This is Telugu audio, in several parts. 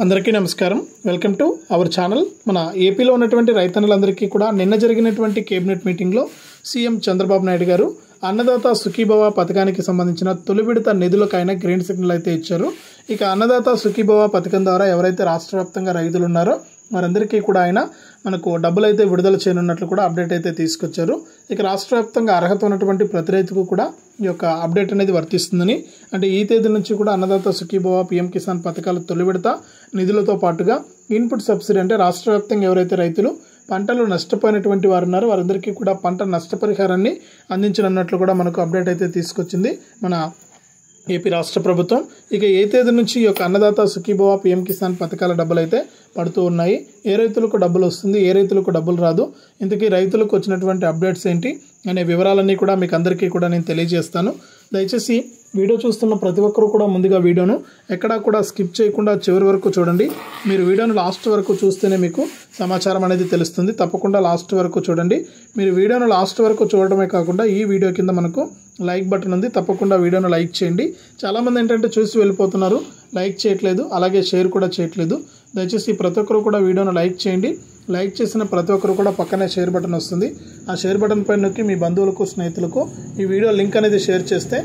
అందరికీ నమస్కారం. Welcome to our channel. మన ఏపీలో ఉన్నటువంటి రైతన్నలందరికీ కూడా నిన్న జరిగినటువంటి కేబినెట్ మీటింగ్లో సీఎం చంద్రబాబు నాయుడు గారు అన్నదాత సుఖీభవ పథకానికి సంబంధించిన తొలి విడత నిధులకు ఆయన గ్రీన్ సిగ్నల్ అయితే ఇచ్చారు. ఇక అన్నదాత సుఖీభవ పథకం ద్వారా ఎవరైతే రాష్ట్ర వ్యాప్తంగా రైతులు ఉన్నారో వారందరికీ కూడా ఆయన మనకు డబ్బులు అయితే విడుదల చేయనున్నట్లు కూడా అప్డేట్ అయితే తీసుకొచ్చారు. ఇక రాష్ట్ర వ్యాప్తంగా అర్హత ఉన్నటువంటి ప్రతి రైతుకు కూడా ఈ యొక్క అప్డేట్ అనేది వర్తిస్తుందని, అంటే ఈ తేదీ నుంచి కూడా అన్నదాత సుఖీభవ పీఎం కిసాన్ పథకాల తొలి విడత నిధులతో పాటుగా ఇన్పుట్ సబ్సిడీ, అంటే రాష్ట్ర వ్యాప్తంగా ఎవరైతే రైతులు పంటలు నష్టపోయినటువంటి వారు ఉన్నారో వారందరికీ కూడా పంట నష్టపరిహారాన్ని అందించనున్నట్లు కూడా మనకు అప్డేట్ అయితే తీసుకొచ్చింది మన ఏపీ రాష్ట్ర ప్రభుత్వం. ఇక ఏ తేదీ నుంచి ఈ యొక్క అన్నదాత సుఖీభవ పీఎం కిసాన్ పథకాల డబ్బులు అయితే పడుతూ ఉన్నాయి, ఏ రైతులకు డబ్బులు వస్తుంది, ఏ రైతులకు డబ్బులు రాదు, ఇంతకీ రైతులకు వచ్చినటువంటి అప్డేట్స్ ఏంటి అనే వివరాలన్నీ కూడా మీకు అందరికీ కూడా నేను తెలియజేస్తాను. దయచేసి వీడియో చూస్తున్న ప్రతి ఒక్కరు కూడా ముందుగా వీడియోను ఎక్కడా కూడా స్కిప్ చేయకుండా చివరి వరకు చూడండి. మీరు వీడియోను లాస్ట్ వరకు చూస్తేనే మీకు సమాచారం అనేది తెలుస్తుంది. తప్పకుండా లాస్ట్ వరకు చూడండి. మీరు వీడియోను లాస్ట్ వరకు చూడటమే కాకుండా ఈ వీడియో కింద మనకు లైక్ బటన్ ఉంది, తప్పకుండా వీడియోను లైక్ చేయండి. చాలామంది ఏంటంటే చూసి వెళ్ళిపోతున్నారు, లైక్ చేయట్లేదు, అలాగే షేర్ కూడా చేయట్లేదు. దయచేసి ప్రతి ఒక్కరు కూడా వీడియోను లైక్ చేయండి. లైక్ చేసిన ప్రతి ఒక్కరు కూడా పక్కనే షేర్ బటన్ వస్తుంది, ఆ షేర్ బటన్ పైన నొక్కి మీ బంధువులకు స్నేహితులకు ఈ వీడియో లింక్ అనేది షేర్ చేస్తే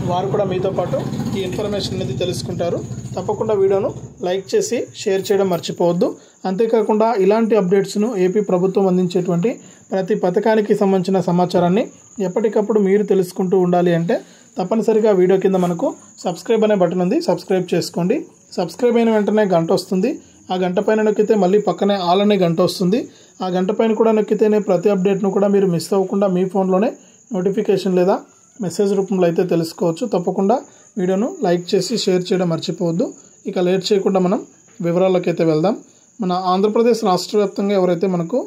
వారు కూడా మీతో పాటు ఈ ఇన్ఫర్మేషన్ అనేది తెలుసుకుంటారు. తప్పకుండా వీడియోను లైక్ చేసి షేర్ చేయడం మర్చిపోవద్దు. అంతేకాకుండా ఇలాంటి అప్డేట్స్ను ఏపీ ప్రభుత్వం అందించేటువంటి ప్రతి పథకానికి సంబంధించిన సమాచారాన్ని ఎప్పటికప్పుడు మీరు తెలుసుకుంటూ ఉండాలి అంటే తప్పనిసరిగా వీడియో కింద మనకు సబ్స్క్రైబ్ అనే బటన్ ఉంది, సబ్స్క్రైబ్ చేసుకోండి. సబ్స్క్రైబ్ అయిన వెంటనే గంట వస్తుంది, ఆ గంట పైన నొక్కితే మళ్ళీ పక్కనే ఆల్ అనే గంట వస్తుంది. ఆ గంట పైన కూడా నొక్కితేనే ప్రతి అప్డేట్ను కూడా మీరు మిస్ అవ్వకుండా మీ ఫోన్లోనే నోటిఫికేషన్ లేదా మెసేజ్ రూపంలో అయితే తెలుసుకోవచ్చు. తప్పకుండా వీడియోను లైక్ చేసి షేర్ చేయడం మర్చిపోవద్దు. ఇక లేట్ చేయకుండా మనం వివరాల్లోకి అయితే వెళ్దాం. మన ఆంధ్రప్రదేశ్ రాష్ట్ర వ్యాప్తంగా ఎవరైతే మనకు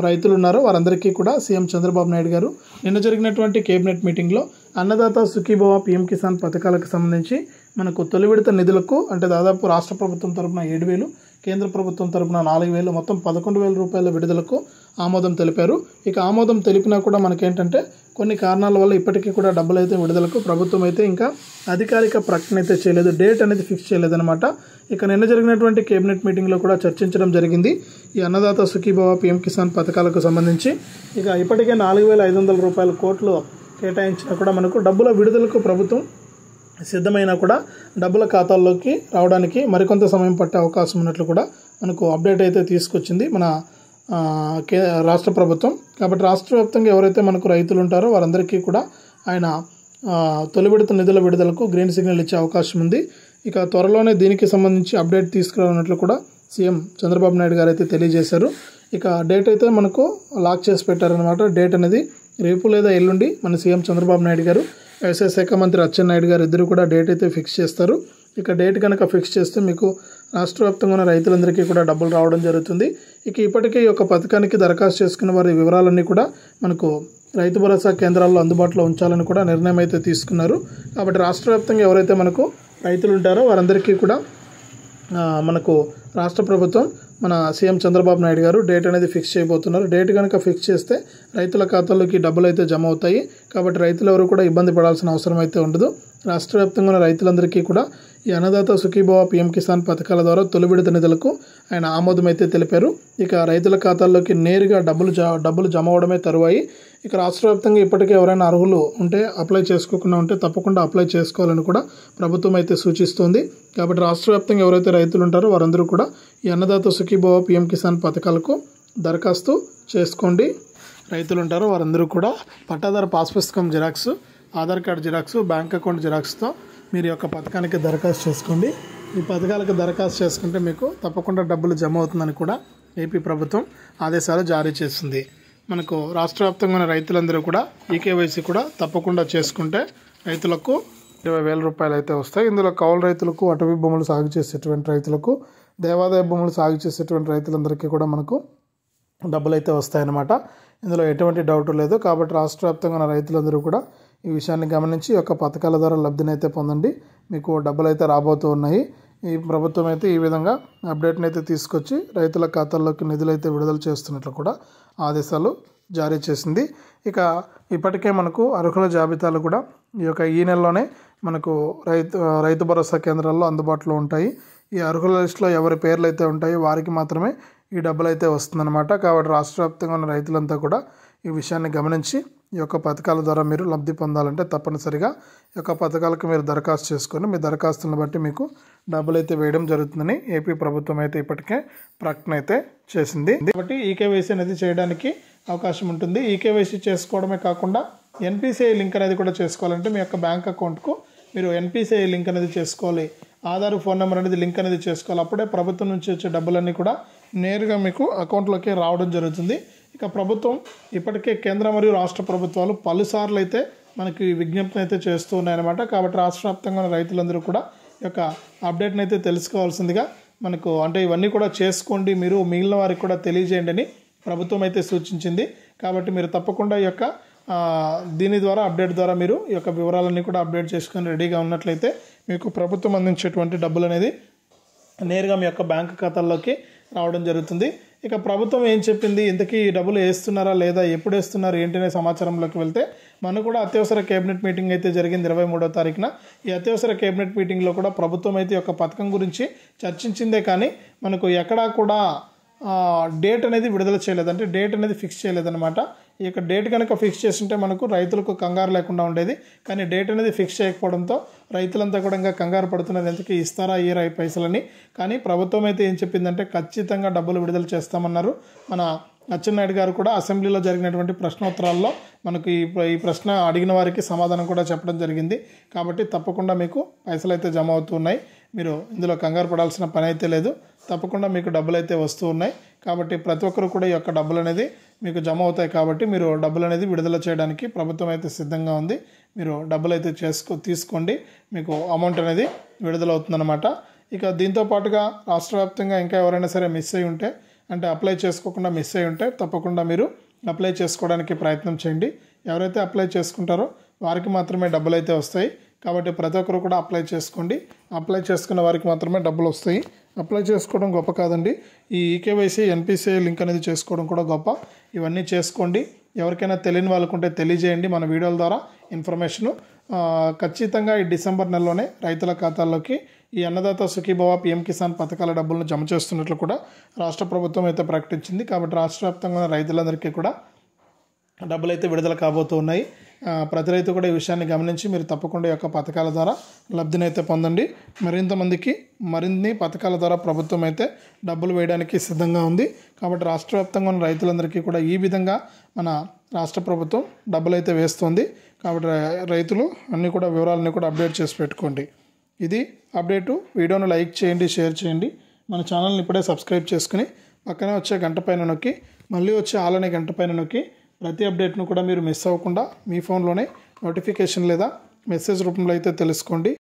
రైతులు ఉన్నారో వారందరికీ కూడా సీఎం చంద్రబాబు నాయుడు గారు నిన్న జరిగినటువంటి కేబినెట్ మీటింగ్లో అన్నదాత సుఖీభవ పీఎం కిసాన్ పథకాలకు సంబంధించి మనకు తొలి విడత నిధులకు, అంటే దాదాపు రాష్ట్ర ప్రభుత్వం తరపున 7,000, కేంద్ర ప్రభుత్వం తరపున 4,000, మొత్తం 11,000 రూపాయల విడుదలకు ఆమోదం తెలిపారు. ఇక ఆమోదం తెలిపినా కూడా మనకేంటంటే కొన్ని కారణాల వల్ల ఇప్పటికీ కూడా డబ్బులు అయితే విడుదలకు ప్రభుత్వం అయితే ఇంకా అధికారిక ప్రకటన అయితే చేయలేదు, డేట్ అనేది ఫిక్స్ చేయలేదన్నమాట. ఇక నిన్న జరిగినటువంటి కేబినెట్ మీటింగ్లో కూడా చర్చించడం జరిగింది ఈ అన్నదాత సుఖీభవ పీఎం కిసాన్ పథకాలకు సంబంధించి. ఇక ఇప్పటికే 4,500 రూపాయల కోట్లు కేటాయించినా కూడా మనకు డబ్బుల విడుదలకు ప్రభుత్వం సిద్ధమైనా కూడా డబ్బుల ఖాతాల్లోకి రావడానికి మరికొంత సమయం పట్టే అవకాశం ఉన్నట్లు కూడా మనకు అప్డేట్ అయితే తీసుకొచ్చింది మన రాష్ట్ర ప్రభుత్వం. కాబట్టి రాష్ట్ర వ్యాప్తంగా ఎవరైతే మనకు రైతులు ఉంటారో వారందరికీ కూడా ఆయన తొలి విడత నిధుల విడుదలకు గ్రీన్ సిగ్నల్ ఇచ్చే అవకాశం ఉంది. ఇక త్వరలోనే దీనికి సంబంధించి అప్డేట్ తీసుకురానున్నట్లు కూడా సీఎం చంద్రబాబు నాయుడు గారు అయితే తెలియజేశారు. ఇక డేట్ అయితే మనకు లాక్ చేసి పెట్టారనమాట. డేట్ అనేది రేపు లేదా ఎల్లుండి మన సీఎం చంద్రబాబు నాయుడు గారు, వ్యవసాయ శాఖ మంత్రి అచ్చెన్నాయుడు గారు ఇద్దరు కూడా డేట్ అయితే ఫిక్స్ చేస్తారు. ఇక డేట్ కనుక ఫిక్స్ చేస్తే మీకు రాష్ట్ర వ్యాప్తంగా ఉన్న రైతులందరికీ కూడా డబ్బులు రావడం జరుగుతుంది. ఇక ఇప్పటికే ఈ యొక్క పథకానికి దరఖాస్తు చేసుకున్న వారి వివరాలన్నీ కూడా మనకు రైతు భరోసా కేంద్రాల్లో అందుబాటులో ఉంచాలని కూడా నిర్ణయం అయితే తీసుకున్నారు. కాబట్టి రాష్ట్ర వ్యాప్తంగా ఎవరైతే మనకు రైతులు ఉంటారో వారందరికీ కూడా మనకు రాష్ట్ర ప్రభుత్వం మన సీఎం చంద్రబాబు నాయుడు గారు డేట్ అనేది ఫిక్స్ చేయబోతున్నారు. డేట్ కనుక ఫిక్స్ చేస్తే రైతుల ఖాతాల్లోకి డబ్బులు అయితే జమ అవుతాయి. కాబట్టి రైతులు ఎవరు కూడా ఇబ్బంది పడాల్సిన అవసరం అయితే ఉండదు. రాష్ట్ర వ్యాప్తంగా ఉన్న రైతులందరికీ కూడా ఈ అన్నదాత సుఖీభవ పీఎం కిసాన్ పథకాల ద్వారా తొలి విడత నిధులకు ఆయన ఆమోదం అయితే తెలిపారు. ఇక రైతుల ఖాతాల్లోకి నేరుగా డబ్బులు జమ అవడమే తరువాయి. ఇక రాష్ట్ర వ్యాప్తంగా ఇప్పటికే ఎవరైనా అర్హులు ఉంటే అప్లై చేసుకోకుండా ఉంటే తప్పకుండా అప్లై చేసుకోవాలని కూడా ప్రభుత్వం అయితే సూచిస్తోంది. కాబట్టి రాష్ట్ర వ్యాప్తంగా ఎవరైతే రైతులు ఉంటారో వారందరూ కూడా ఈ అన్నదాత సుఖీభవ పీఎం కిసాన్ పథకాలకు దరఖాస్తు చేసుకోండి. రైతులు ఉంటారో వారందరూ కూడా పట్టాదారు పాస్ పుస్తకం xerox, Aadhaar card xerox, bank account జిరాక్స్తో మీరు యొక్క పథకానికి దరఖాస్తు చేసుకోండి. ఈ పథకాలకు దరఖాస్తు చేసుకుంటే మీకు తప్పకుండా డబ్బులు జమ అవుతుందని కూడా ఏపీ ప్రభుత్వం ఆదేశాలు జారీ చేస్తుంది. మనకు రాష్ట్ర వ్యాప్తంగా ఉన్న రైతులందరూ కూడా ఈకేవైసీ కూడా తప్పకుండా చేసుకుంటే రైతులకు 20,000 రూపాయలు అయితే వస్తాయి. ఇందులో కౌలు రైతులకు, అటవీ భూములు సాగు చేసేటువంటి రైతులకు, దేవాదాయ భూములు సాగు చేసేటువంటి రైతులందరికీ కూడా మనకు డబ్బులు అయితే వస్తాయన్నమాట. ఇందులో ఎటువంటి డౌట్ లేదు. కాబట్టి రాష్ట్ర వ్యాప్తంగా ఉన్న రైతులందరూ కూడా ఈ విషయాన్ని గమనించి యొక్క పథకాల ద్వారా లబ్ధిని అయితే పొందండి. మీకు డబ్బులు అయితే రాబోతూ ఉన్నాయి. ఈ ప్రభుత్వం అయితే ఈ విధంగా అప్డేట్ని అయితే తీసుకొచ్చి రైతుల ఖాతాల్లోకి నిధులు అయితే విడుదల చేస్తున్నట్లు కూడా ఆదేశాలు జారీ చేసింది. ఇక ఇప్పటికే మనకు అర్హుల జాబితాలు కూడా ఈ నెలలోనే మనకు రైతు భరోసా కేంద్రాల్లో అందుబాటులో ఉంటాయి. ఈ అర్హుల లిస్టులో ఎవరి పేర్లు అయితే ఉంటాయో వారికి మాత్రమే ఈ డబ్బులు అయితే వస్తుందన్నమాట. కాబట్టి రాష్ట్ర వ్యాప్తంగా ఉన్న రైతులంతా కూడా ఈ విషయాన్ని గమనించి ఈ యొక్క పథకాల ద్వారా మీరు లబ్ధి పొందాలంటే తప్పనిసరిగా ఈ యొక్క పథకాలకు మీరు దరఖాస్తు చేసుకొని మీ దరఖాస్తులను బట్టి మీకు డబ్బులు అయితే వేయడం జరుగుతుందని ఏపీ ప్రభుత్వం అయితే ఇప్పటికే ప్రకటన అయితే చేసింది. కాబట్టి ఈకేవైసీ అనేది చేయడానికి అవకాశం ఉంటుంది. ఈకేవైసీ చేసుకోవడమే కాకుండా ఎన్పిసిఐ లింక్ అనేది కూడా చేసుకోవాలంటే మీ యొక్క బ్యాంక్ అకౌంట్కు మీరు ఎన్పిసిఐ లింక్ అనేది చేసుకోవాలి. ఆధార్ ఫోన్ నెంబర్ అనేది లింక్ అనేది చేసుకోవాలి. అప్పుడే ప్రభుత్వం నుంచి వచ్చే డబ్బులన్నీ కూడా నేరుగా మీకు అకౌంట్లోకి రావడం జరుగుతుంది. ఇక ప్రభుత్వం ఇప్పటికే కేంద్ర మరియు రాష్ట్ర ప్రభుత్వాలు పలుసార్లు అయితే మనకి విజ్ఞప్తిని అయితే చేస్తూ ఉన్నాయన్నమాట. కాబట్టి రాష్ట్ర వ్యాప్తంగా ఉన్న రైతులందరూ కూడా ఈ యొక్క అప్డేట్ని అయితే తెలుసుకోవాల్సిందిగా మనకు అంటే ఇవన్నీ కూడా చేసుకోండి, మీరు మిగిలిన వారికి కూడా తెలియజేయండి అని ప్రభుత్వం అయితే సూచించింది. కాబట్టి మీరు తప్పకుండా ఈ యొక్క దీని ద్వారా అప్డేట్ ద్వారా మీరు ఈ యొక్క వివరాలన్నీ కూడా అప్డేట్ చేసుకొని రెడీగా ఉన్నట్లయితే మీకు ప్రభుత్వం అందించేటువంటి డబ్బులు అనేది నేరుగా మీ యొక్క బ్యాంక్ ఖాతాల్లోకి రావడం జరుగుతుంది. ఇక ప్రభుత్వం ఏం చెప్పింది, ఇంతకీ ఈ డబ్బులు వేస్తున్నారా లేదా, ఎప్పుడు వేస్తున్నారు ఏంటనే సమాచారంలోకి వెళ్తే మనకు కూడా అత్యవసర కేబినెట్ మీటింగ్ అయితే జరిగింది 23వ తారీఖున. ఈ అత్యవసర కేబినెట్ మీటింగ్లో కూడా ప్రభుత్వం అయితే ఈ యొక్క పథకం గురించి చర్చించిందే కానీ మనకు ఎక్కడా కూడా డేట్ అనేది విడుదల చేయలేదు, అంటే డేట్ అనేది ఫిక్స్ చేయలేదన్నమాట. ఈ యొక్క డేట్ కనుక ఫిక్స్ చేస్తుంటే మనకు రైతులకు కంగారు లేకుండా ఉండేది. కానీ డేట్ అనేది ఫిక్స్ చేయకపోవడంతో రైతులంతా కూడా ఇంకా కంగారు పడుతున్నారు, ఎందుకు ఇస్తారా ఇయర్ పైసలని. కానీ ప్రభుత్వం అయితే ఏం చెప్పిందంటే ఖచ్చితంగా డబ్బులు విడుదల చేస్తామన్నారు. మన అచ్చెన్నాయుడు గారు కూడా అసెంబ్లీలో జరిగినటువంటి ప్రశ్నోత్తరాల్లో మనకు ఈ ప్రశ్న అడిగిన వారికి సమాధానం కూడా చెప్పడం జరిగింది. కాబట్టి తప్పకుండా మీకు పైసలు అయితే జమ అవుతున్నాయి, మీరు ఇందులో కంగారు పడాల్సిన పని అయితే లేదు. తప్పకుండా మీకు డబ్బులు అయితే వస్తూ ఉన్నాయి. కాబట్టి ప్రతి ఒక్కరు కూడా ఈ యొక్క డబ్బులు అనేది మీకు జమ అవుతాయి. కాబట్టి మీరు డబ్బులు అనేది విడుదల చేయడానికి ప్రభుత్వం అయితే సిద్ధంగా ఉంది. మీరు డబ్బులు అయితే తీసుకోండి, మీకు అమౌంట్ అనేది విడుదల అవుతుందన్నమాట. ఇక దీంతో పాటుగా రాష్ట్ర వ్యాప్తంగా ఇంకా ఎవరైనా సరే మిస్ అయి ఉంటే, అంటే అప్లై చేసుకోకుండా మిస్ అయి ఉంటే తప్పకుండా మీరు అప్లై చేసుకోవడానికి ప్రయత్నం చేయండి. ఎవరైతే అప్లై చేసుకుంటారో వారికి మాత్రమే డబ్బులు అయితే వస్తాయి. కాబట్టి ప్రతి ఒక్కరు కూడా అప్లై చేసుకోండి. అప్లై చేసుకున్న వారికి మాత్రమే డబ్బులు వస్తాయి. అప్లై చేసుకోవడం గొప్ప కాదండి, ఈ ఈకేవైసీ ఎన్పిసిఐ లింక్ అనేది చేసుకోవడం కూడా గొప్ప. ఇవన్నీ చేసుకోండి. ఎవరికైనా తెలియని వాళ్ళకుంటే తెలియజేయండి. మన వీడియోల ద్వారా ఇన్ఫర్మేషను ఖచ్చితంగా ఈ డిసెంబర్ నెలలోనే రైతుల ఖాతాల్లోకి ఈ అన్నదాత సుఖీభవ పిఎం కిసాన్ పథకాల డబ్బులను జమ చేస్తున్నట్లు కూడా రాష్ట్ర ప్రభుత్వం అయితే ప్రకటించింది. కాబట్టి రాష్ట్ర వ్యాప్తంగా ఉన్న రైతులందరికీ కూడా డబ్బులు అయితే విడుదల కాబోతూ ఉన్నాయి. ప్రతి రైతు కూడా ఈ విషయాన్ని గమనించి మీరు తప్పకుండా ఈ యొక్క పథకాల ద్వారా లబ్ధిని అయితే పొందండి. మరిన్ని పథకాల ద్వారా ప్రభుత్వం అయితే డబ్బులు వేయడానికి సిద్ధంగా ఉంది. కాబట్టి రాష్ట్ర వ్యాప్తంగా ఉన్న రైతులందరికీ కూడా ఈ విధంగా మన రాష్ట్ర ప్రభుత్వం డబ్బులు అయితే వేస్తుంది. కాబట్టి రైతులు అన్నీ కూడా వివరాలన్నీ కూడా అప్డేట్ చేసి పెట్టుకోండి. ఇది అప్డేటు. వీడియోను లైక్ చేయండి, షేర్ చేయండి. మన ఛానల్ని ఇప్పుడే సబ్స్క్రైబ్ చేసుకుని పక్కనే వచ్చే గంట పైన నొక్కి మళ్ళీ వచ్చే ఆల్ అనే గంట పైన నొక్కి ప్రతి అప్డేట్ను కూడా మీరు మిస్ అవ్వకుండా మీ ఫోన్లోనే నోటిఫికేషన్ లేదా మెసేజ్ రూపంలో అయితే తెలుసుకోండి.